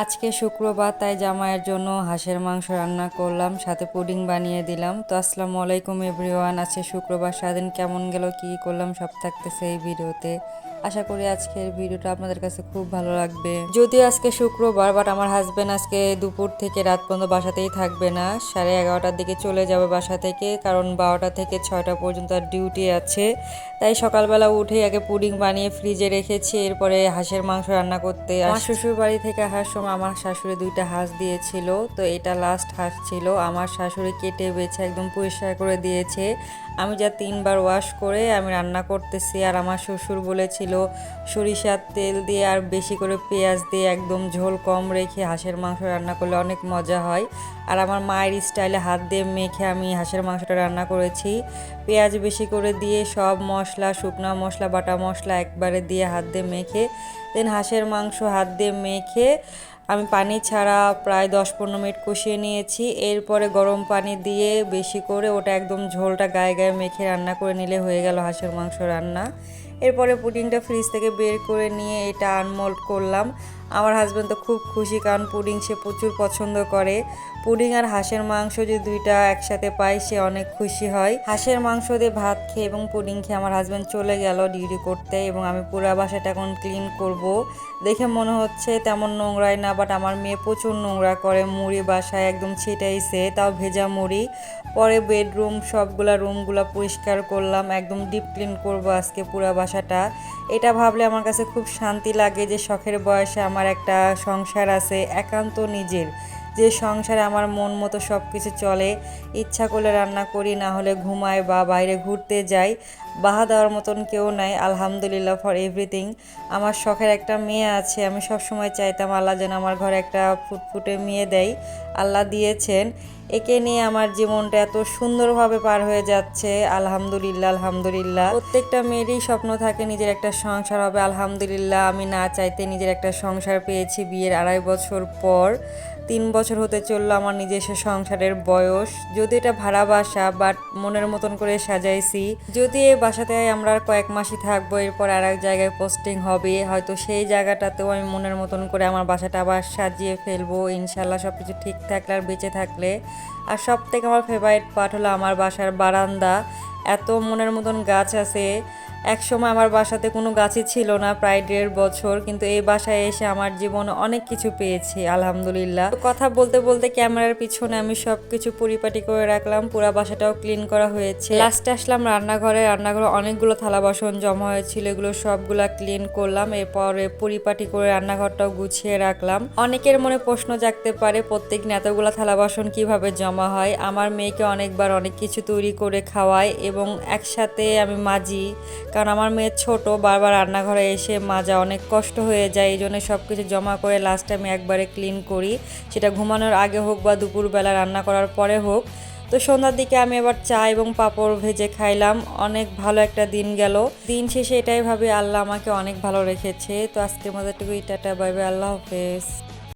আজকে শুক্রবার, তাই জামাইয়ের জন্য হাঁসের মাংস রান্না করলাম, সাথে পুডিং বানিয়ে দিলাম। তো আসসালামু আলাইকুম এভরিওয়ান। আজকে শুক্রবার, সারাদিন কেমন গেল, কী করলাম সব থাকতেছে এই ভিডিওতে। আশা করি আজকের ভিডিওটা আপনাদের কাছে খুব ভালো লাগবে। যদিও আজকে শুক্রবার, বাট আমার হাজব্যান্ড আজকে দুপুর থেকে রাত পর্যন্ত বাসাতেই থাকবে না। 11:30টার দিকে চলে যাবে বাসা থেকে, কারণ 12টা থেকে 6টা পর্যন্ত আর ডিউটি আছে। তাই সকালবেলা উঠে আগে পুডিং বানিয়ে ফ্রিজে রেখেছি, এরপরে হাঁসের মাংস রান্না করতে। আমার শ্বশুর বাড়ি থেকে আসার সময় আমার শাশুড়ি 2টা হাঁস দিয়েছিল, তো এটা লাস্ট হাঁস ছিল। আমার শাশুড়ি কেটে বেছে একদম পরিষ্কার করে দিয়েছে। আমি যা 3বার ওয়াশ করে আমি রান্না করতেছি। আর আমার শ্বশুর বলেছিল সরিষার তেল দিয়ে আর বেশি করে পেঁয়াজ দিয়ে একদম ঝোল কম রেখে হাঁসের মাংস রান্না করলে অনেক মজা হয়। আর আমার মায়ের স্টাইলে হাত দিয়ে মেখে আমি হাঁসের মাংসটা রান্না করেছি। পেঁয়াজ বেশি করে দিয়ে সব মশলা, শুকনো মশলা, বাটা মশলা একবারে দিয়ে হাত দিয়ে মেখে দেন হাঁসের মাংস হাত দিয়ে মেখে আমি পানি ছাড়া প্রায় 10-15 মিনিট কষিয়ে নিয়েছি। এরপরে গরম পানি দিয়ে বেশি করে ওটা একদম ঝোলটা গায়ে গায়ে মেখে রান্না করে নিলে হয়ে গেল হাঁসের মাংস রান্না। এরপরে পুডিংটা ফ্রিজ থেকে বের করে নিয়ে এটা আনমোল্ড করলাম। আমার হাজব্যান্ড তো খুব খুশি, কারণ পুডিং সে প্রচুর পছন্দ করে। পুডিং আর হাঁসের মাংস যদি দুইটা একসাথে পাই সে অনেক খুশি হয়। হাঁসের মাংস দিয়ে ভাত খেয়ে এবং পুডিং খেয়ে আমার হাজব্যান্ড চলে গেল ডিউটি করতে, এবং আমি পুরো বাসাটা এখন ক্লিন করব। দেখে মনে হচ্ছে তেমন নোংরাই না, বাট আমার মেয়ে প্রচুর নোংরা করে। মুড়ি বাসায় একদম ছিটাইছে, তাও ভেজা মুড়ি। পরে বেডরুম সবগুলা রুমগুলা পরিষ্কার করলাম, একদম ডিপ ক্লিন করব আজকে পুরো বাসাটা। এটা ভাবলে আমার কাছে খুব শান্তি লাগে যে শখের বয়সে আমার একটা সংসার আছে, একান্ত নিজের, যে সংসারে আমার মন মতো সব কিছু চলে। ইচ্ছা করলে রান্না করি, না হলে ঘুমাই বা বাইরে ঘুরতে যাই। বাহা দেওয়ার মতন কেউ নাই, আলহামদুলিল্লাহ ফর এভরিথিং। আমার শখের একটা মেয়ে আছে, আমি সবসময় চাইতাম আল্লাহ যেন আমার ঘরে একটা ফুটফুটে মেয়ে দেয়। আল্লাহ দিয়েছেন। একে নিয়ে আমার জীবনটা এত সুন্দরভাবে পার হয়ে যাচ্ছে, আলহামদুলিল্লাহ আলহামদুলিল্লাহ। প্রত্যেকটা মেয়েরই স্বপ্ন থাকে নিজের একটা সংসার হবে, আলহামদুলিল্লাহ আমি না চাইতে নিজের একটা সংসার পেয়েছি বিয়ের 2.5 বছর পর। 3 বছর হতে চললো আমার নিজস্ব সংসারের বয়স। যদি এটা ভাড়া বাসা, বাট মনের মতন করে সাজাইছি। যদি এই বাসাতে আমরা কয়েক মাসই থাকবো, এরপর আর এক জায়গায় পোস্টিং হবে, হয়তো সেই জায়গাটাতেও আমি মনের মতন করে আমার বাসাটা আবার সাজিয়ে ফেলবো ইনশাল্লাহ, সব কিছু ঠিক থাকলে আর বেঁচে থাকলে। আর সব থেকে আমার ফেভারিট পার্ট হলো আমার বাসার বারান্দা। এত মনের মতন গাছ আছে। এক সময় আমার বাসাতে কোনো গাছই ছিল না, প্রায় 1.5 বছর, কিন্তু এই বাসায় এসে আমার জীবনে অনেক কিছু পেয়েছি আলহামদুলিল্লাহ। কথা বলতে বলতে ক্যামেরার পিছনে আমি সব কিছু পরিপাটি করে রাখলাম, পুরো বাসাটাও ক্লিন করা হয়েছে। লাস্টে আসলাম রান্নাঘরে অনেকগুলো থালা বাসন জমা হয়েছিল, এগুলো সবগুলা ক্লিন করলাম। এরপরে পরিপাটি করে রান্নাঘরটাও গুছিয়ে রাখলাম। অনেকের মনে প্রশ্ন জাগতে পারে প্রত্যেকদিন এতগুলো থালা বাসন কিভাবে জমা হয়। আমার মেয়েকে অনেকবার অনেক কিছু তৈরি করে খাওয়াই এবং একসাথে আমি মাজি, কারণ আমার মেয়ে ছোট, বারবার রান্নাঘরে এসে মাজা অনেক কষ্ট হয়ে যায়। এই জন্য সব কিছু জমা করে লাস্টে আমি একবারে ক্লিন করি, সেটা ঘুমানোর আগে হোক বা দুপুরবেলা রান্না করার পরে হোক। তো সন্ধ্যার দিকে আমি এবার চা এবং পাঁপড় ভেজে খাইলাম। অনেক ভালো একটা দিন গেল। দিন শেষে এটাই ভাবি আল্লাহ আমাকে অনেক ভালো রেখেছে। তো আজকের মতো একটু টাটা, বাই বাই, আল্লাহ হাফেজ।